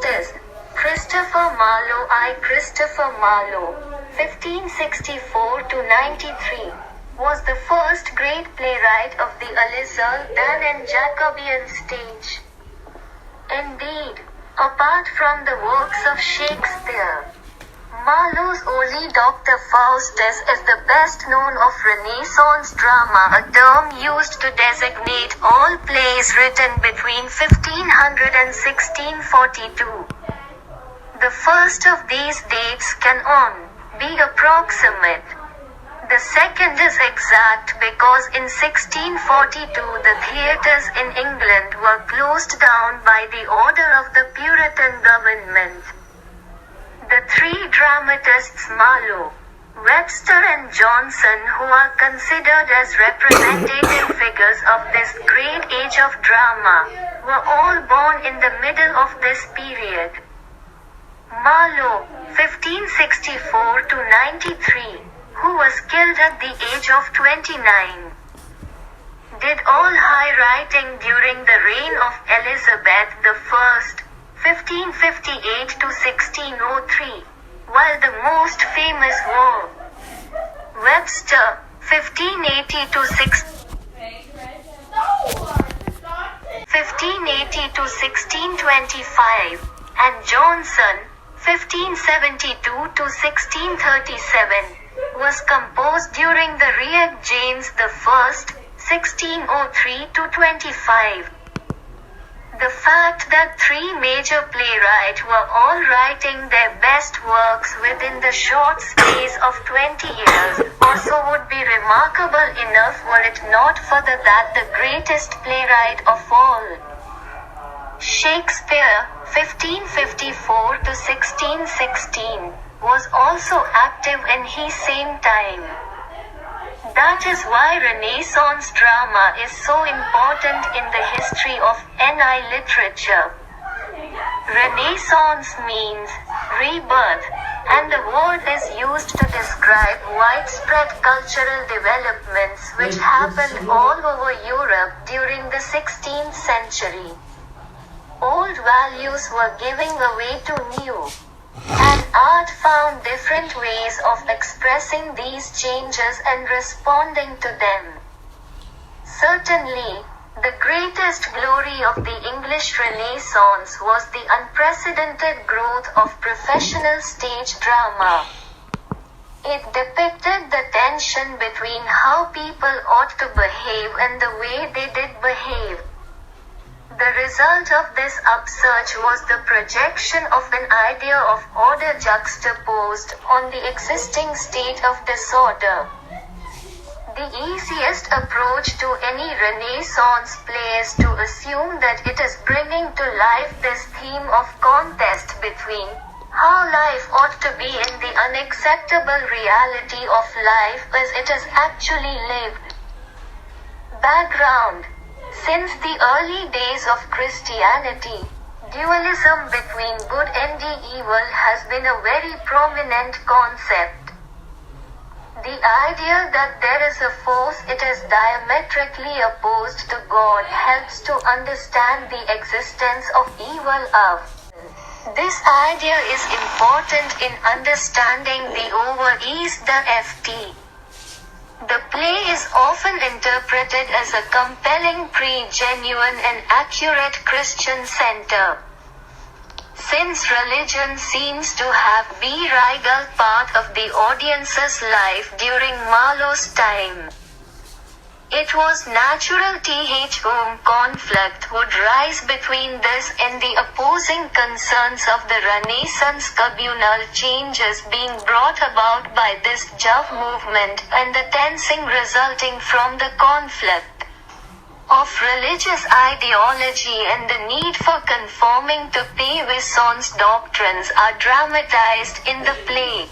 Faustus, Christopher Marlowe I. Christopher Marlowe, 1564–93, was the first great playwright of the Elizabethan and Jacobean stage. Indeed, apart from the works of Shakespeare, Marlowe's early Dr. Faustus is the best known of Renaissance drama, a term used to designate all plays written between 1500 and 1642. The first of these dates can be approximate. The second is exact because in 1642 the theatres in England were closed down by the order of the Puritan government. The three dramatists Marlowe, Webster and Johnson, who are considered as representative figures of this great age of drama, were all born in the middle of this period. Marlowe, 1564–93, who was killed at the age of 29, did all high writing during the reign of Elizabeth I, 1558–1603, while the most famous were Webster, 1580–1625, and Johnson, 1572–1637, was composed during the reign of James I, 1603–25. The fact that three major playwrights were all writing their best works within the short space of 20 years also would be remarkable enough were it not for that the greatest playwright of all, Shakespeare, 1554–1616, was also active in his same time. That is why Renaissance drama is so important in the history of NI literature. Renaissance means rebirth, and the word is used to describe widespread cultural developments which happened all over Europe during the 16th century. Old values were giving way to new, and art found different ways of expressing these changes and responding to them. Certainly, the greatest glory of the English Renaissance was the unprecedented growth of professional stage drama. It depicted the tension between how people ought to behave and the way they did behave. The result of this upsurge was the projection of an idea of order juxtaposed on the existing state of disorder. The easiest approach to any Renaissance play is to assume that it is bringing to life this theme of contest between how life ought to be and the unacceptable reality of life as it is actually lived. Background: since the early days of Christianity, dualism between good and evil has been a very prominent concept. The idea that there is a force it is diametrically opposed to God helps to understand the existence of evil of. This idea is important in understanding the over-east the FT. The play is often interpreted as a compelling genuine and accurate Christian center. Since religion seems to have been a regal part of the audience's life during Marlowe's time, it was natural conflict would rise between this and the opposing concerns of the Renaissance communal changes being brought about by this Jove movement and the tensing resulting from the conflict of religious ideology and the need for conforming to Faustus' doctrines are dramatized in the play.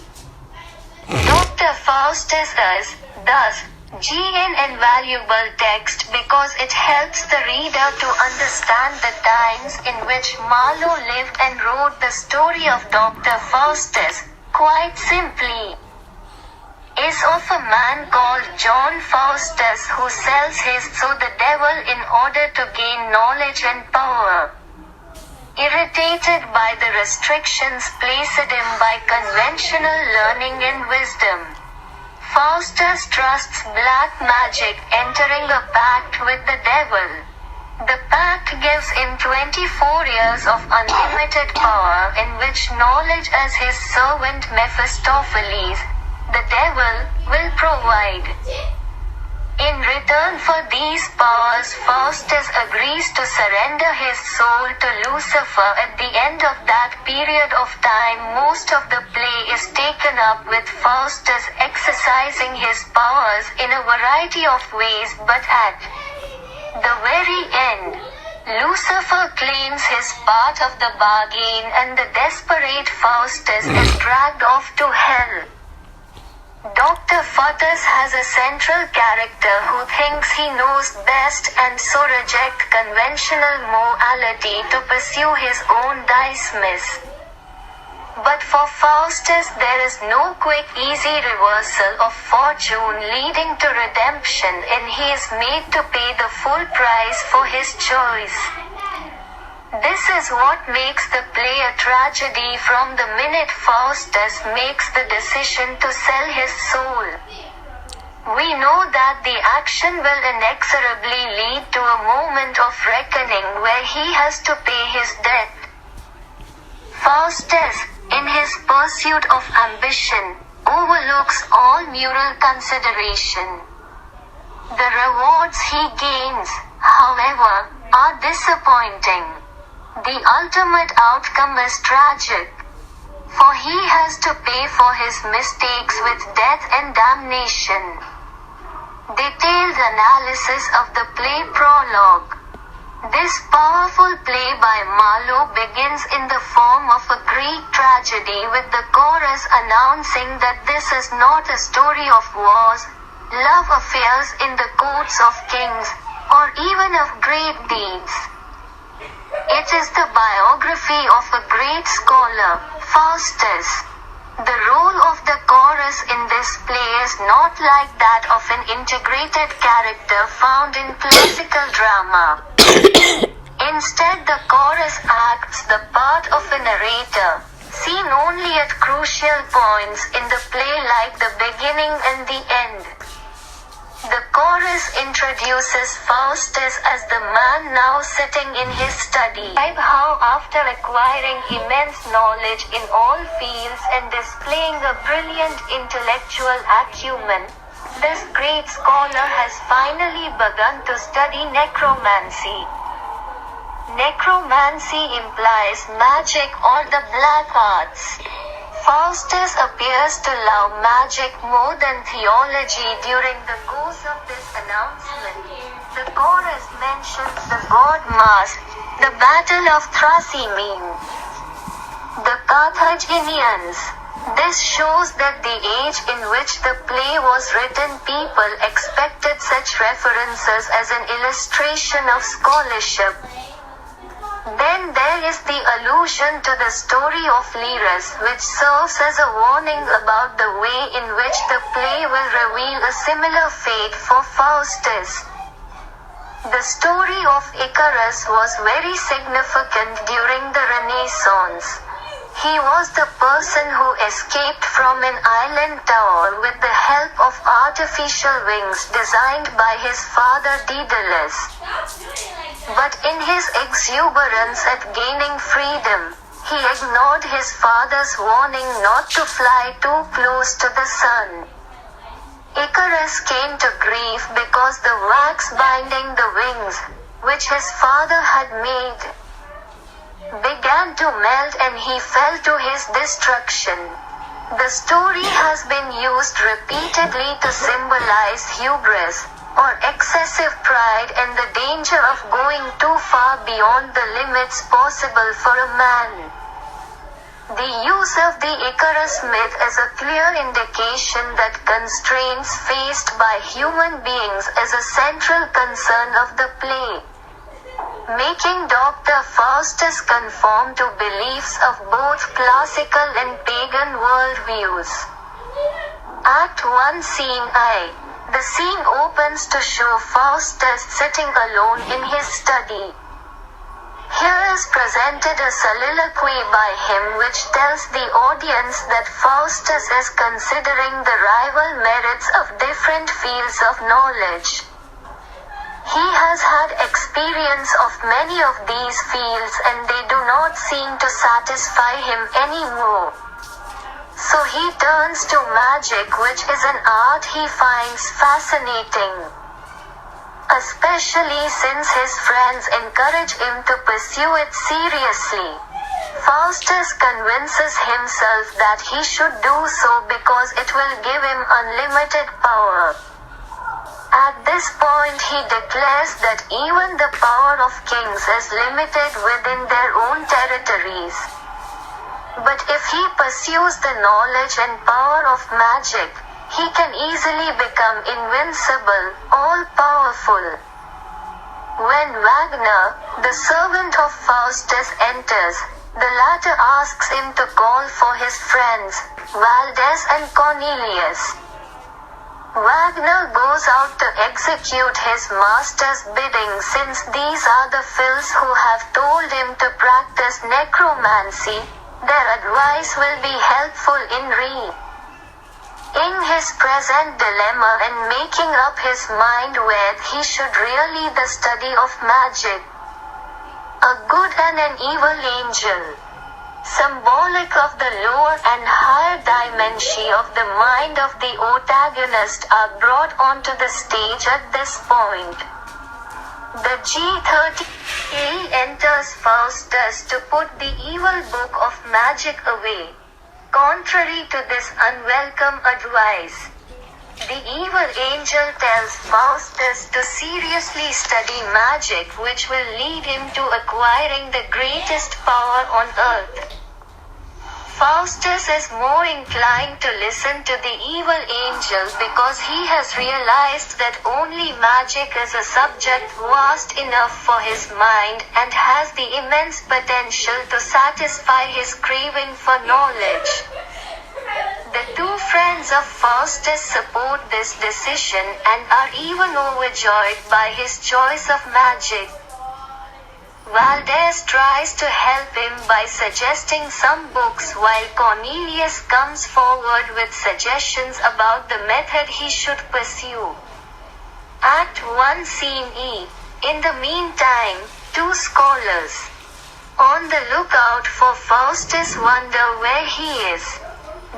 Dr. Faustus is, thus, an invaluable text because it helps the reader to understand the times in which Marlowe lived and wrote the story of Dr. Faustus, quite simply, is of a man called John Faustus who sells his to the devil in order to gain knowledge and power. irritated by the restrictions placed him by conventional learning and wisdom. Faustus trusts black magic, entering a pact with the devil. The pact gives him 24 years of unlimited power in which knowledge as his servant Mephistopheles, the devil, will provide. In return for these powers, Faustus agrees to surrender his soul to Lucifer. At the end of that period of time, most of the play is taken up with Faustus exercising his powers in a variety of ways, but at the very end, Lucifer claims his part of the bargain and the desperate Faustus is dragged off to hell. Dr. Faustus has a central character who thinks he knows best and so rejects conventional morality to pursue his own dismiss. But for Faustus there is no quick easy reversal of fortune leading to redemption, and he is made to pay the full price for his choice. This is what makes the play a tragedy from the minute Faustus makes the decision to sell his soul. We know that the action will inexorably lead to a moment of reckoning where he has to pay his debt. Faustus, in his pursuit of ambition, overlooks all moral consideration. The rewards he gains, however, are disappointing. The ultimate outcome is tragic, for he has to pay for his mistakes with death and damnation. Detailed analysis of the play prologue. This powerful play by Marlowe begins in the form of a Greek tragedy with the chorus announcing that this is not a story of wars, love affairs in the courts of kings, or even of great deeds. It is the biography of a great scholar, Faustus. The role of the chorus in this play is not like that of an integrated character found in classical drama. Instead, the chorus acts the part of a narrator, seen only at crucial points in the play like the beginning and the end. The chorus introduces Faustus as the man now sitting in his study. How after acquiring immense knowledge in all fields and displaying a brilliant intellectual acumen, this great scholar has finally begun to study necromancy. Necromancy implies magic or the black arts. Faustus appears to love magic more than theology. During the course of this announcement, the chorus mentions the god Mars, the battle of Thrasymene, the Carthaginians. This shows that the age in which the play was written, people expected such references as an illustration of scholarship. Then there is the allusion to the story of Lyrus, which serves as a warning about the way in which the play will reveal a similar fate for Faustus. The story of Icarus was very significant during the Renaissance. He was the person who escaped from an island tower with the help of artificial wings designed by his father Daedalus. But in his exuberance at gaining freedom, he ignored his father's warning not to fly too close to the sun. Icarus came to grief because the wax binding the wings, which his father had made, began to melt and he fell to his destruction. The story has been used repeatedly to symbolize hubris, or excessive pride, and the danger of going too far beyond the limits possible for a man. The use of the Icarus myth is a clear indication that constraints faced by human beings is a central concern of the play, making Dr. Faustus conform to beliefs of both classical and pagan worldviews. Act 1 Scene I. The scene opens to show Faustus sitting alone in his study. Here is presented a soliloquy by him which tells the audience that Faustus is considering the rival merits of different fields of knowledge. He has had experience of many of these fields and they do not seem to satisfy him anymore. So he turns to magic, which is an art he finds fascinating. Especially since his friends encourage him to pursue it seriously. Faustus convinces himself that he should do so because it will give him unlimited power. At this point he declares that even the power of kings is limited within their own territories. But if he pursues the knowledge and power of magic, he can easily become invincible, all-powerful. When Wagner, the servant of Faustus, enters, the latter asks him to call for his friends, Valdez and Cornelius. Wagner goes out to execute his master's bidding, since these are the fools who have told him to practice necromancy. Their advice will be helpful in his present dilemma and making up his mind whether he should really the study of magic. A good and an evil angel, symbolic of the lower and higher dimension of the mind of the protagonist, are brought onto the stage at this point. The G30 enters Faustus to put the evil book of magic away. Contrary to this unwelcome advice, the evil angel tells Faustus to seriously study magic, which will lead him to acquiring the greatest power on earth. Faustus is more inclined to listen to the evil angel because he has realized that only magic is a subject vast enough for his mind and has the immense potential to satisfy his craving for knowledge. The two friends of Faustus support this decision and are even overjoyed by his choice of magic. Valdez tries to help him by suggesting some books, while Cornelius comes forward with suggestions about the method he should pursue. Act 1 Scene E. In the meantime, two scholars, on the lookout for Faustus, wonder where he is.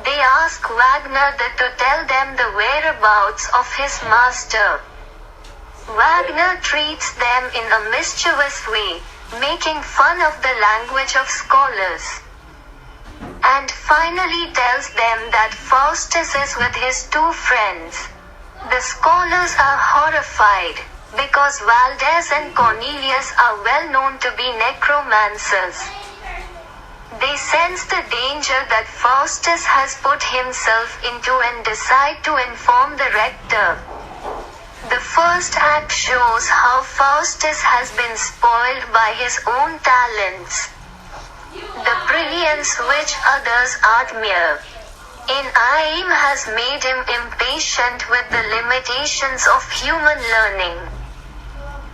They ask Wagner to tell them the whereabouts of his master. Wagner treats them in a mischievous way, making fun of the language of scholars, and finally tells them that Faustus is with his two friends. The scholars are horrified, because Valdez and Cornelius are well known to be necromancers. They sense the danger that Faustus has put himself into and decide to inform the rector. The first act shows how Faustus has been spoiled by his own talents, the brilliance which others admire. Aim has made him impatient with the limitations of human learning.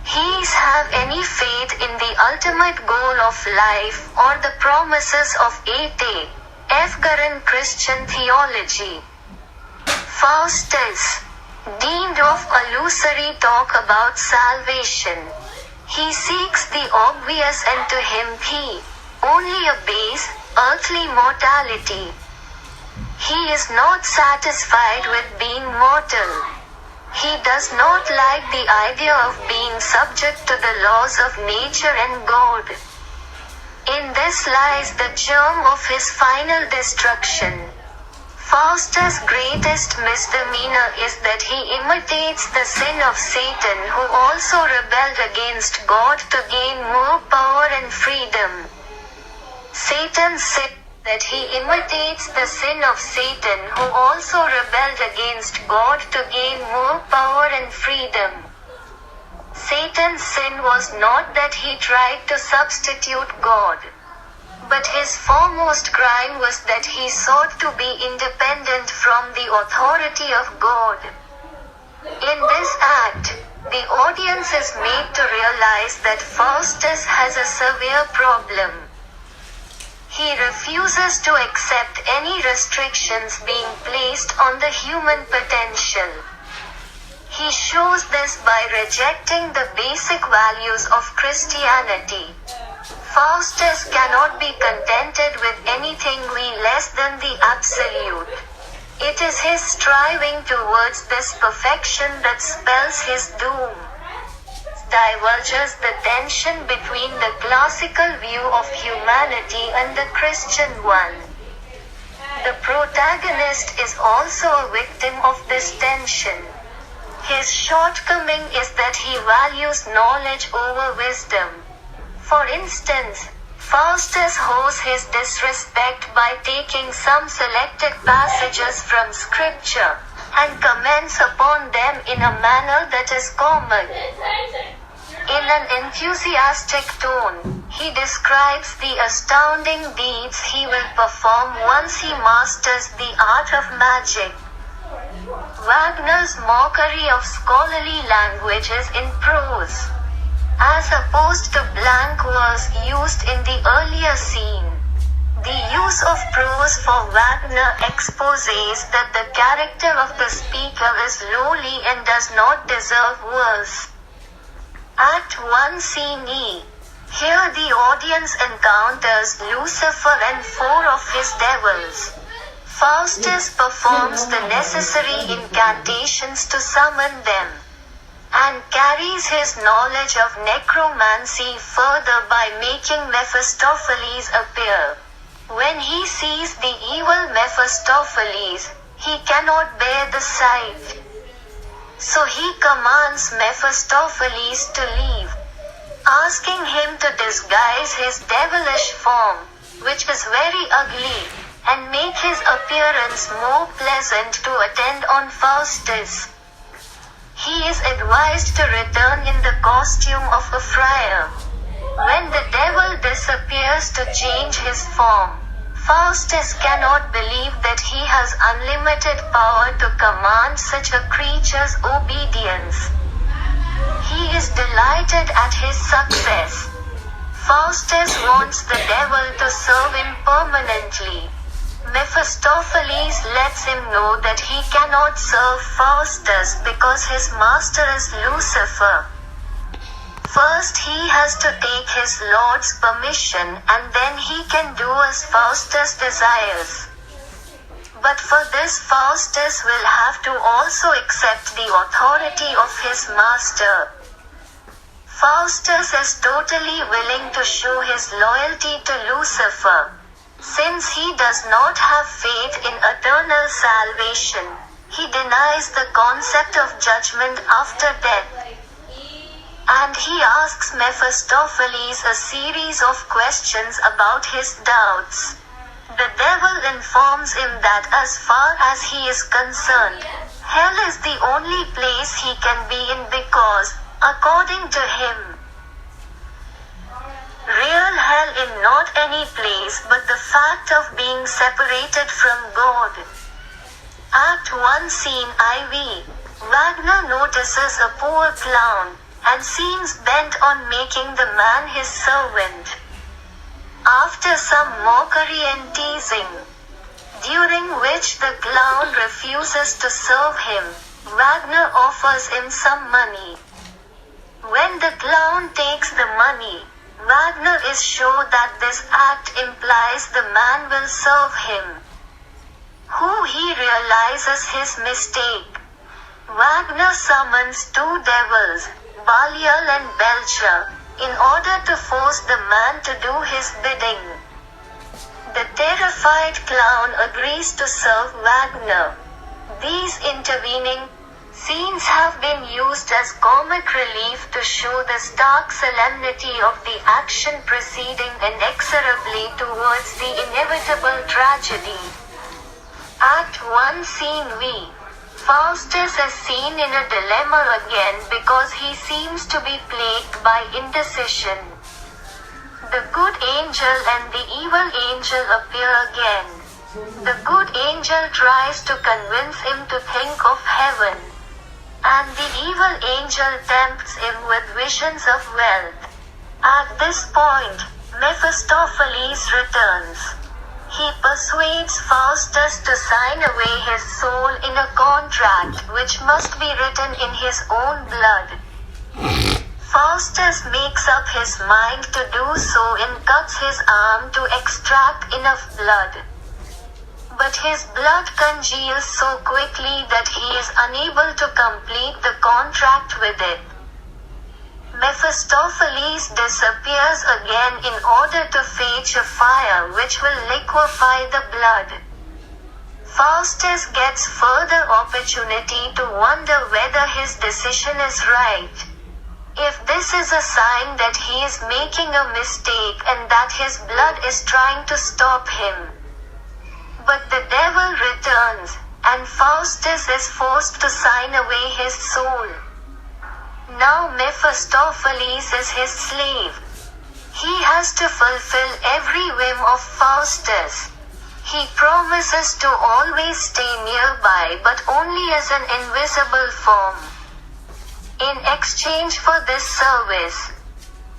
He's have any faith in the ultimate goal of life or the promises of Tabgha Christian theology. Faustus, deemed of illusory talk about salvation, he seeks the obvious and to him only a base, earthly mortality. He is not satisfied with being mortal. He does not like the idea of being subject to the laws of nature and God. In this lies the germ of his final destruction. Faustus' greatest misdemeanor is that he imitates the sin of Satan, who also rebelled against God to gain more power and freedom. Satan's sin that he imitates the sin of Satan, who also rebelled against God to gain more power and freedom. Satan's sin was not that he tried to substitute God, but his foremost crime was that he sought to be independent from the authority of God. In this act, The audience is made to realize that Faustus has a severe problem. He refuses to accept any restrictions being placed on the human potential. He shows this by rejecting the basic values of Christianity. Faustus cannot be contented with anything less than the absolute. It is his striving towards this perfection that spells his doom. Diverges the tension between the classical view of humanity and the Christian one. The protagonist is also a victim of this tension. His shortcoming is that he values knowledge over wisdom. For instance, Faustus shows his disrespect by taking some selected passages from scripture and comments upon them in a manner that is common. In an enthusiastic tone, he describes the astounding deeds he will perform once he masters the art of magic. Wagner's mockery of scholarly languages in prose, as opposed to blank verse used in the earlier scene. The use of prose for Wagner exposes that the character of the speaker is lowly and does not deserve verse. Act 1 Scene E. Here the audience encounters Lucifer and 4 of his devils. Faustus performs the necessary incantations to summon them, and carries his knowledge of necromancy further by making Mephistopheles appear. When he sees the evil Mephistopheles, he cannot bear the sight. So he commands Mephistopheles to leave, asking him to disguise his devilish form, which is very ugly, and make his appearance more pleasant to attend on Faustus. He is advised to return in the costume of a friar. When the devil disappears to change his form, Faustus cannot believe that he has unlimited power to command such a creature's obedience. He is delighted at his success. Faustus wants the devil to serve him permanently. Mephistopheles lets him know that he cannot serve Faustus because his master is Lucifer. First he has to take his lord's permission, and then he can do as Faustus desires. But for this Faustus will have to also accept the authority of his master. Faustus is totally willing to show his loyalty to Lucifer. Since he does not have faith in eternal salvation, he denies the concept of judgment after death. And he asks Mephistopheles a series of questions about his doubts. The devil informs him that as far as he is concerned, hell is the only place he can be in because, according to him, real hell is not any place but the fact of being separated from God. Act 1 Scene IV. Wagner notices a poor clown, and seems bent on making the man his servant. After some mockery and teasing, during which the clown refuses to serve him, Wagner offers him some money. When the clown takes the money, Wagner is sure that this act implies the man will serve him. Who he realizes his mistake. Wagner summons 2 devils, Belial and Belcher, in order to force the man to do his bidding. The terrified clown agrees to serve Wagner. These intervening scenes have been used as comic relief to show the stark solemnity of the action proceeding inexorably towards the inevitable tragedy. Act 1 Scene V. Faustus is seen in a dilemma again because he seems to be plagued by indecision. The good angel and the evil angel appear again. The good angel tries to convince him to think of heaven. And the evil angel tempts him with visions of wealth. At this point, Mephistopheles returns. He persuades Faustus to sign away his soul in a contract which must be written in his own blood. Faustus makes up his mind to do so and cuts his arm to extract enough blood. But his blood congeals so quickly that he is unable to complete the contract with it. Mephistopheles disappears again in order to fetch a fire which will liquefy the blood. Faustus gets further opportunity to wonder whether his decision is right. If this is a sign that he is making a mistake and that his blood is trying to stop him. But the devil returns, and Faustus is forced to sign away his soul. Now Mephistopheles is his slave. He has to fulfill every whim of Faustus. He promises to always stay nearby but only as an invisible form. In exchange for this service,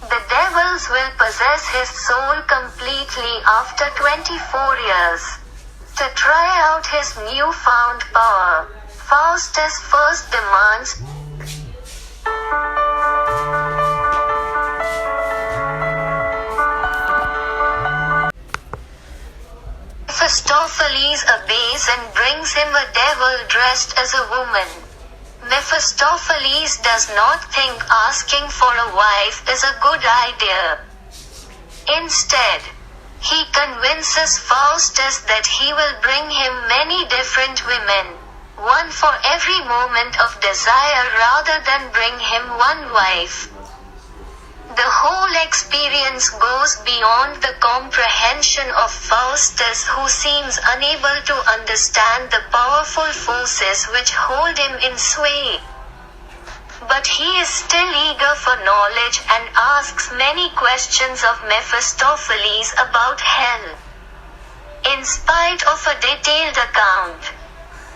the devils will possess his soul completely after 24 years. To try out his newfound power, Faustus first demands Mephistopheles obeys and brings him a devil dressed as a woman. Mephistopheles does not think asking for a wife is a good idea. Instead, he convinces Faustus that he will bring him many different women, one for every moment of desire rather than bring him one wife. The whole experience goes beyond the comprehension of Faustus, who seems unable to understand the powerful forces which hold him in sway. But he is still eager for knowledge and asks many questions of Mephistopheles about hell. In spite of a detailed account,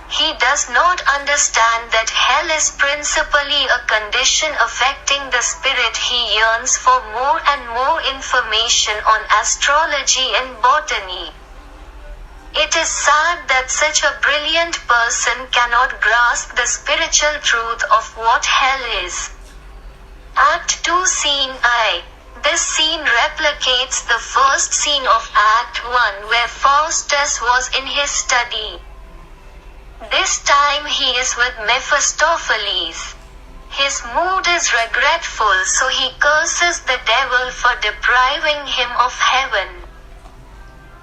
he does not understand that hell is principally a condition affecting the spirit. He yearns for more and more information on astrology and botany. It is sad that such a brilliant person cannot grasp the spiritual truth of what hell is. Act 2 Scene I. This scene replicates the first scene of Act 1 where Faustus was in his study. This time he is with Mephistopheles. His mood is regretful, so he curses the devil for depriving him of heaven.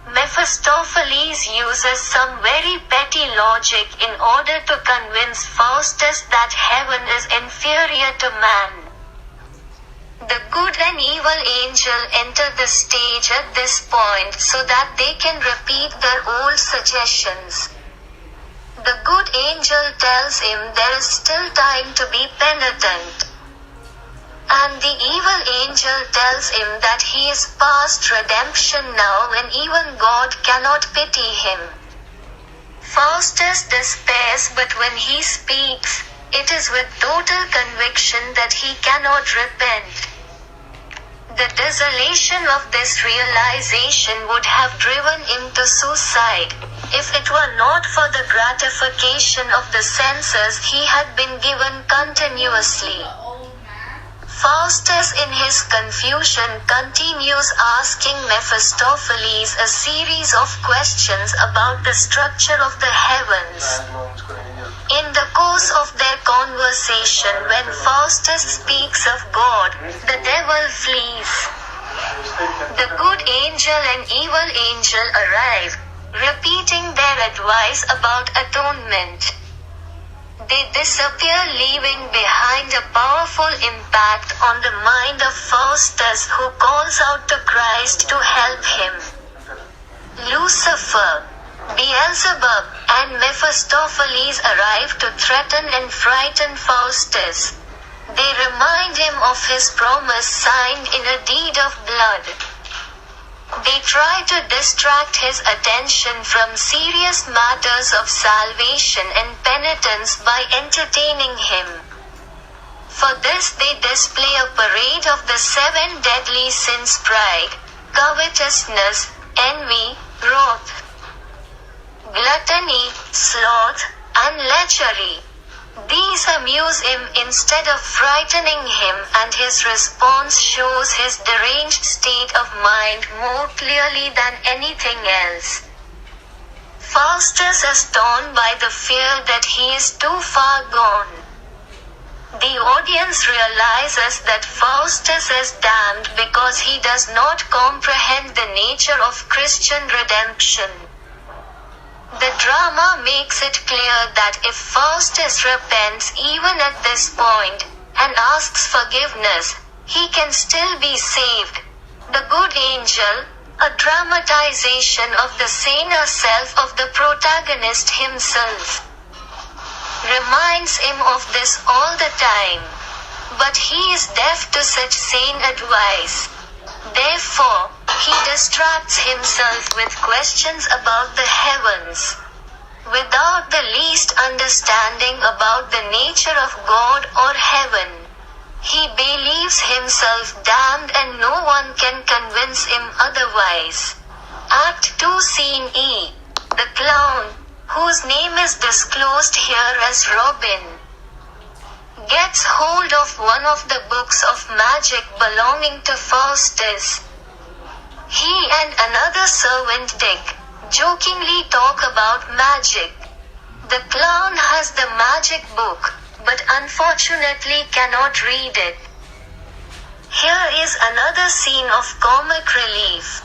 Mephistopheles uses some very petty logic in order to convince Faustus that heaven is inferior to man. The good and evil angel enter the stage at this point so that they can repeat their old suggestions. The good angel tells him there is still time to be penitent. And the evil angel tells him that he is past redemption now and even God cannot pity him. Faustus despairs, but when he speaks, it is with total conviction that he cannot repent. The desolation of this realization would have driven him to suicide, if it were not for the gratification of the senses he had been given continuously. Faustus in his confusion continues asking Mephistopheles a series of questions about the structure of the heavens. In the course of their conversation, when Faustus speaks of God, the devil flees. The good angel and evil angel arrive, repeating their advice about atonement. They disappear, leaving behind a powerful impact on the mind of Faustus, who calls out to Christ to help him. Lucifer, Beelzebub, and Mephistopheles arrive to threaten and frighten Faustus. They remind him of his promise signed in a deed of blood. They try to distract his attention from serious matters of salvation and penitence by entertaining him. For this they display a parade of the 7 deadly sins: pride, covetousness, envy, wrath, gluttony, sloth, and lechery. These amuse him instead of frightening him, and his response shows his deranged state of mind more clearly than anything else. Faustus is torn by the fear that he is too far gone. The audience realizes that Faustus is damned because he does not comprehend the nature of Christian redemption. The drama makes it clear that if Faustus repents even at this point, and asks forgiveness, he can still be saved. The good angel, a dramatization of the saner self of the protagonist himself, reminds him of this all the time. But he is deaf to such sane advice. Therefore, he distracts himself with questions about the heavens, without the least understanding about the nature of God or heaven. He believes himself damned and no one can convince him otherwise. Act 2 Scene E. The clown, whose name is disclosed here as Robin, gets hold of one of the books of magic belonging to Faustus. He and another servant Dick jokingly talk about magic. The clown has the magic book, but unfortunately cannot read it. Here is another scene of comic relief.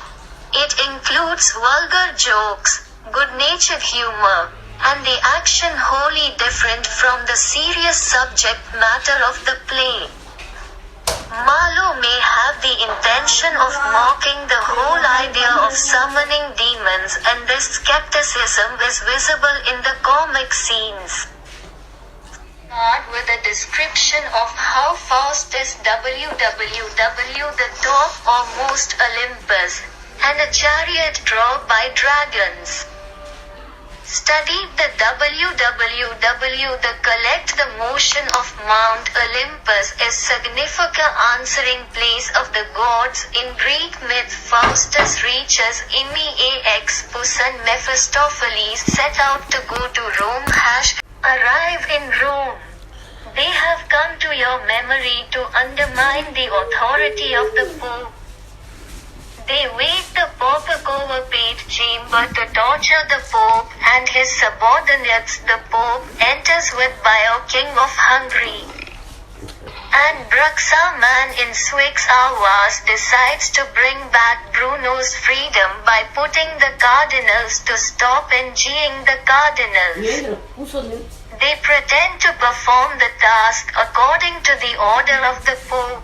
It includes vulgar jokes, good-natured humor, and the action wholly different from the serious subject matter of the play. Marlowe may have the intention of mocking the whole idea of summoning demons, and this skepticism is visible in the comic scenes. Start with a description of how Faustus the top or most Olympus, and a chariot drawn by dragons. Studied the collect the motion of Mount Olympus is significant answering place of the gods in Greek myth. Faustus reaches Pus and Mephistopheles set out to go to Rome. Arrive in Rome. They have come to your memory to undermine the authority of the Pope. They wait the Pope-Pate chamber to torture the Pope and his subordinates. The Pope enters with Bio, King of Hungary. And Bruxaman in Swix Hours decides to bring back Bruno's freedom by putting the cardinals to stop envying the cardinals. They pretend to perform the task according to the order of the Pope.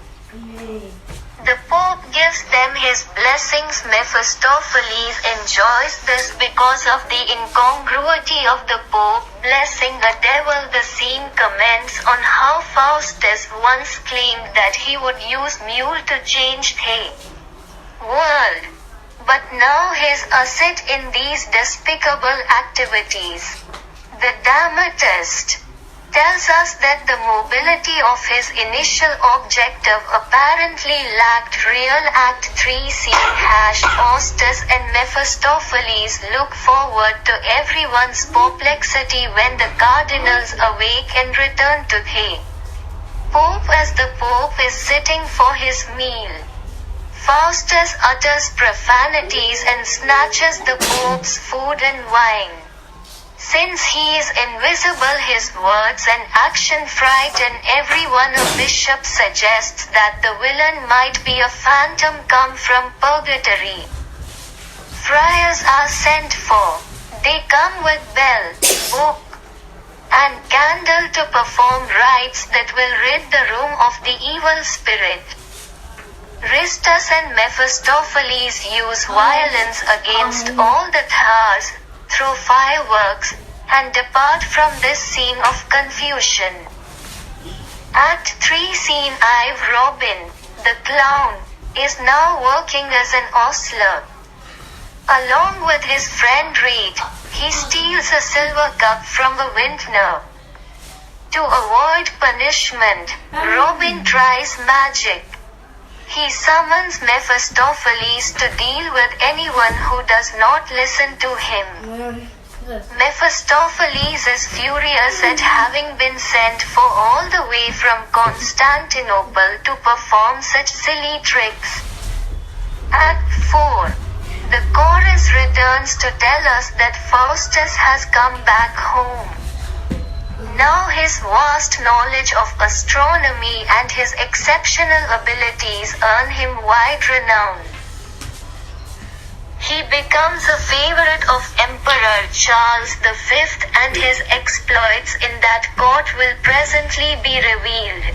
The Pope gives them his blessings. Mephistopheles enjoys this because of the incongruity of the Pope blessing a devil. The scene comments on how Faustus once claimed that he would use mule to change the world, but now he's asset in these despicable activities. The dramatist tells us that the mobility of his initial objective apparently lacked real. Act 3 Scene Faustus and Mephistopheles look forward to everyone's perplexity when the cardinals awake and return to the Pope as the Pope is sitting for his meal. Faustus utters profanities and snatches the Pope's food and wine. Since he is invisible, his words and action frighten everyone. A bishop suggests that the villain might be a phantom come from purgatory. Friars are sent for. They come with bell, book, and candle to perform rites that will rid the room of the evil spirit. Ristus and Mephistopheles use violence against all the Thars, throw fireworks, and depart from this scene of confusion. Act 3 Scene 5 Robin, the clown, is now working as an ostler. Along with his friend Reed, he steals a silver cup from a vintner. To avoid punishment, Robin tries magic. He summons Mephistopheles to deal with anyone who does not listen to him. Mephistopheles is furious at having been sent for all the way from Constantinople to perform such silly tricks. Act 4. The chorus returns to tell us that Faustus has come back home. Now his vast knowledge of astronomy and his exceptional abilities earn him wide renown. He becomes a favorite of Emperor Charles V, and his exploits in that court will presently be revealed.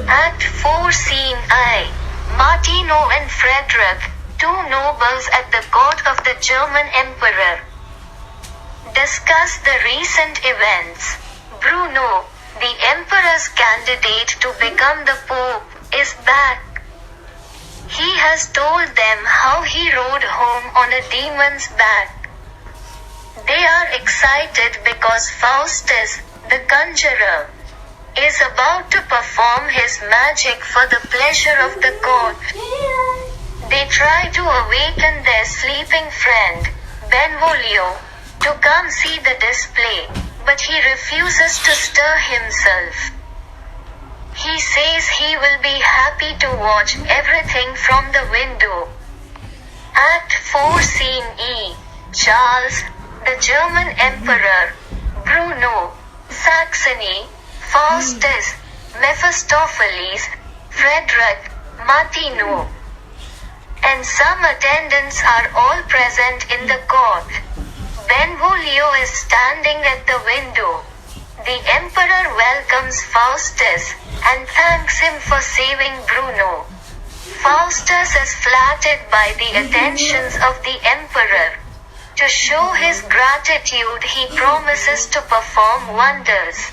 Act 4 Scene I. Martino and Frederick, two nobles at the court of the German emperor, discuss the recent events. Bruno, the emperor's candidate to become the pope, is back. He has told them how he rode home on a demon's back. They are excited because Faustus, the conjurer, is about to perform his magic for the pleasure of the court. They try to awaken their sleeping friend, Benvolio, to come see the display, but he refuses to stir himself. He says he will be happy to watch everything from the window. Act 4 Scene E. Charles, the German Emperor, Bruno, Saxony, Faustus, Mephistopheles, Frederick, Martino, and some attendants are all present in the court. Benvolio is standing at the window. The emperor welcomes Faustus and thanks him for saving Bruno. Faustus is flattered by the attentions of the emperor. To show his gratitude, he promises to perform wonders.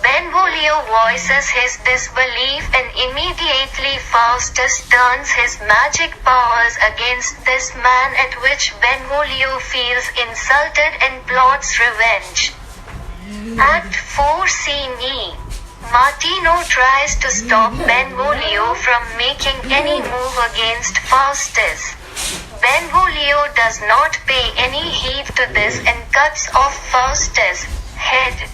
Benvolio voices his disbelief, and immediately Faustus turns his magic powers against this man, at which Benvolio feels insulted and plots revenge. Act 4 Scene E. Martino tries to stop Benvolio from making any move against Faustus. Benvolio does not pay any heed to this and cuts off Faustus' head.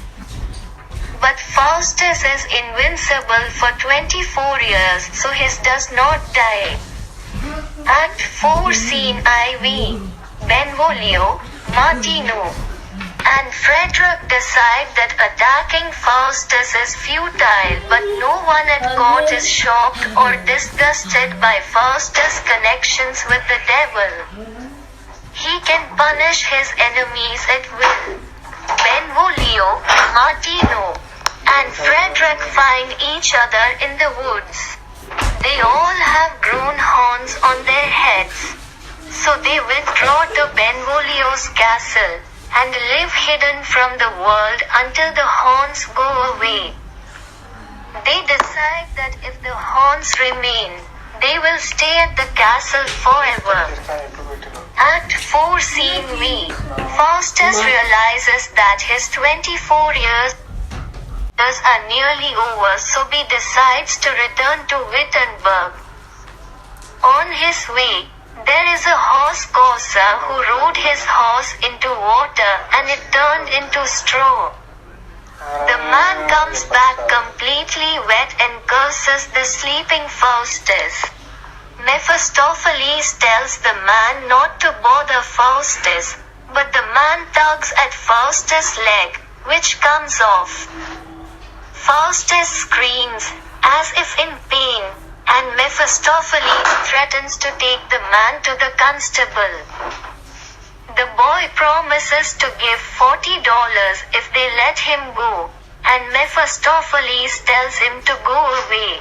But Faustus is invincible for 24 years, so his does not die. Act 4 Scene IV. Benvolio, Martino, and Frederick decide that attacking Faustus is futile, but no one at court is shocked or disgusted by Faustus' connections with the devil. He can punish his enemies at will. Benvolio, Martino, and Frederick find each other in the woods. They all have grown horns on their heads, so they withdraw to Benvolio's castle and live hidden from the world until the horns go away. They decide that if the horns remain, they will stay at the castle forever. Act 4 Scene V. Faustus realizes that his 24 years are nearly over, so he decides to return to Wittenberg. On his way, there is a horse courser who rode his horse into water and it turned into straw. The man comes back completely wet and curses the sleeping Faustus. Mephistopheles tells the man not to bother Faustus, but the man tugs at Faustus' leg, which comes off. Faustus screams, as if in pain, and Mephistopheles threatens to take the man to the constable. The boy promises to give $40 if they let him go, and Mephistopheles tells him to go away.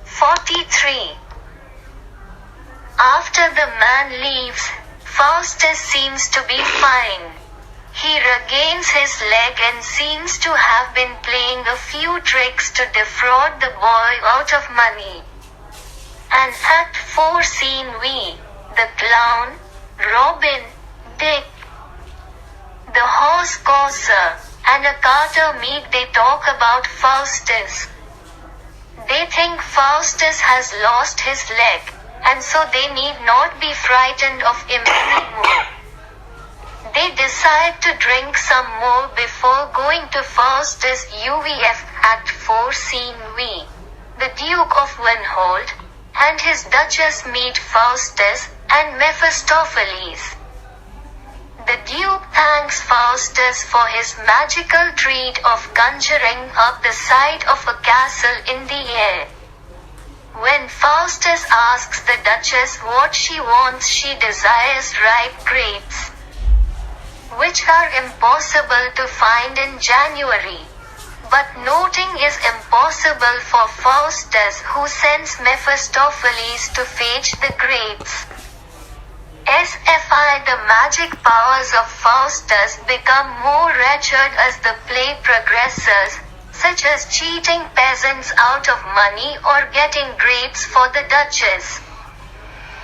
43. After the man leaves, Faustus seems to be fine. He regains his leg and seems to have been playing a few tricks to defraud the boy out of money. And Act 4 Scene V. The clown, Robin, Dick, the horse courser, and a carter meet. They talk about Faustus. They think Faustus has lost his leg, and so they need not be frightened of him anymore. They decide to drink some more before going to Faustus' UVF Act 4 Scene V. The Duke of Winholt and his Duchess meet Faustus and Mephistopheles. The Duke thanks Faustus for his magical treat of conjuring up the sight of a castle in the air. When Faustus asks the Duchess what she wants, she desires ripe grapes, which are impossible to find in January. But noting is impossible for Faustus, who sends Mephistopheles to fetch the grapes. SFI The magic powers of Faustus become more wretched as the play progresses, such as cheating peasants out of money or getting grapes for the Duchess.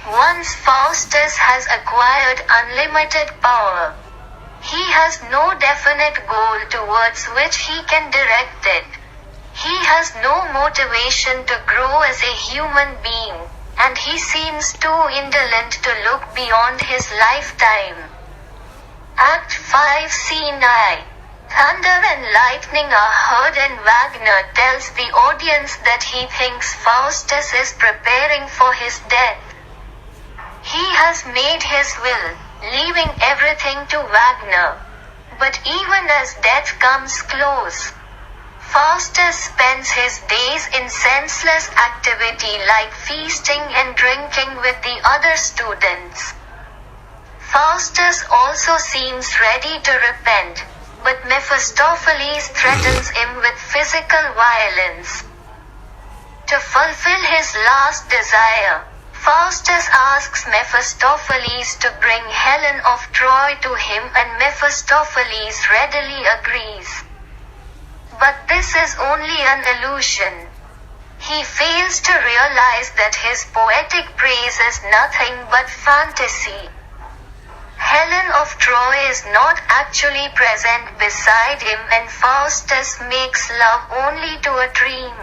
Once Faustus has acquired unlimited power, he has no definite goal towards which he can direct it. He has no motivation to grow as a human being, and he seems too indolent to look beyond his lifetime. Act 5 Scene I. Thunder and lightning are heard, and Wagner tells the audience that he thinks Faustus is preparing for his death. He has made his will, leaving everything to Wagner. But even as death comes close, Faustus spends his days in senseless activity like feasting and drinking with the other students. Faustus also seems ready to repent, but Mephistopheles threatens him with physical violence. To fulfill his last desire, Faustus asks Mephistopheles to bring Helen of Troy to him, and Mephistopheles readily agrees. But this is only an illusion. He fails to realize that his poetic praise is nothing but fantasy. Helen of Troy is not actually present beside him, and Faustus makes love only to a dream.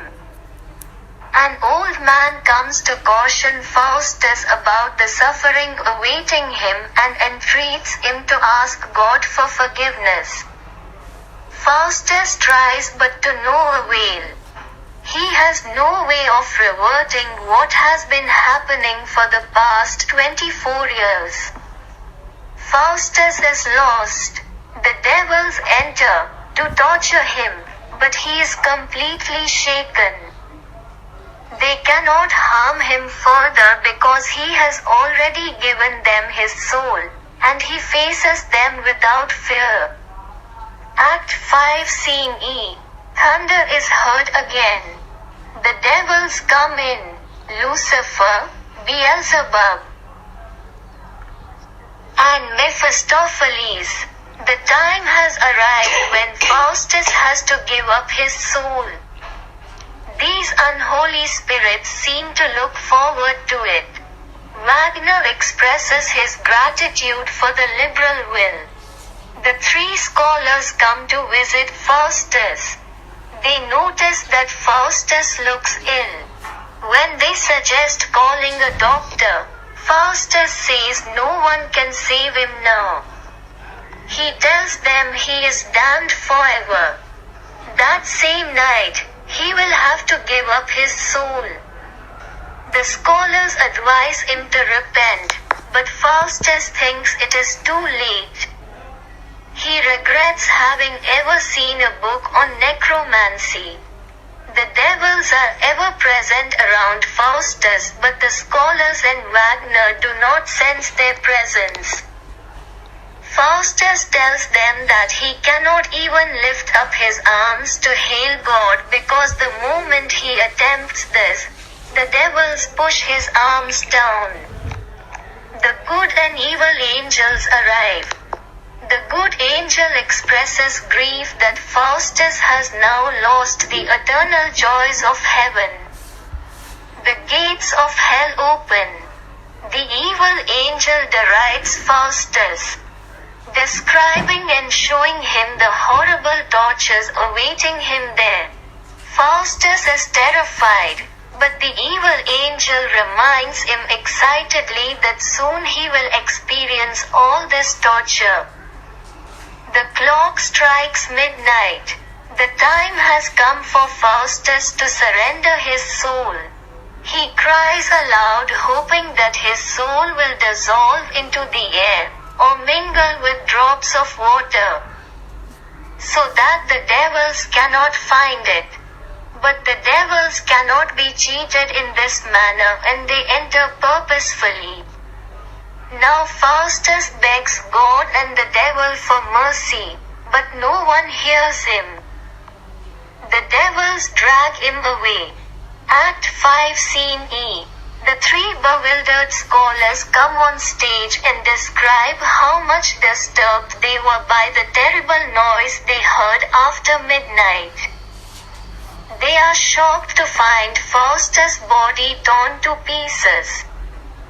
An old man comes to caution Faustus about the suffering awaiting him and entreats him to ask God for forgiveness. Faustus tries, but to no avail. He has no way of reverting what has been happening for the past 24 years. Faustus is lost. The devils enter to torture him, but he is completely shaken. They cannot harm him further because he has already given them his soul, and he faces them without fear. Act 5 Scene E. Thunder is heard again. The devils come in: Lucifer, Beelzebub, and Mephistopheles. The time has arrived when Faustus has to give up his soul. These unholy spirits seem to look forward to it. Wagner expresses his gratitude for the liberal will. The three scholars come to visit Faustus. They notice that Faustus looks ill. When they suggest calling a doctor, Faustus says no one can save him now. He tells them he is damned forever. That same night, he will have to give up his soul. The scholars advise him to repent, but Faustus thinks it is too late. He regrets having ever seen a book on necromancy. The devils are ever present around Faustus, but the scholars and Wagner do not sense their presence. Faustus tells them that he cannot even lift up his arms to hail God, because the moment he attempts this, the devils push his arms down. The good and evil angels arrive. The good angel expresses grief that Faustus has now lost the eternal joys of heaven. The gates of hell open. The evil angel derides Faustus, describing and showing him the horrible tortures awaiting him there. Faustus is terrified, but the evil angel reminds him excitedly that soon he will experience all this torture. The clock strikes midnight. The time has come for Faustus to surrender his soul. He cries aloud, hoping that his soul will dissolve into the air, or mingle with drops of water, so that the devils cannot find it. But the devils cannot be cheated in this manner, and they enter purposefully. Now Faustus begs God and the devil for mercy, but no one hears him. The devils drag him away. Act 5 Scene E. The three bewildered scholars come on stage and describe how much disturbed they were by the terrible noise they heard after midnight. They are shocked to find Faustus' body torn to pieces.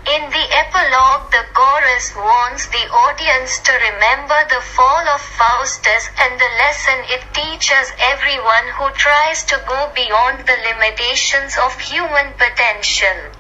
In the epilogue, the chorus warns the audience to remember the fall of Faustus and the lesson it teaches everyone who tries to go beyond the limitations of human potential.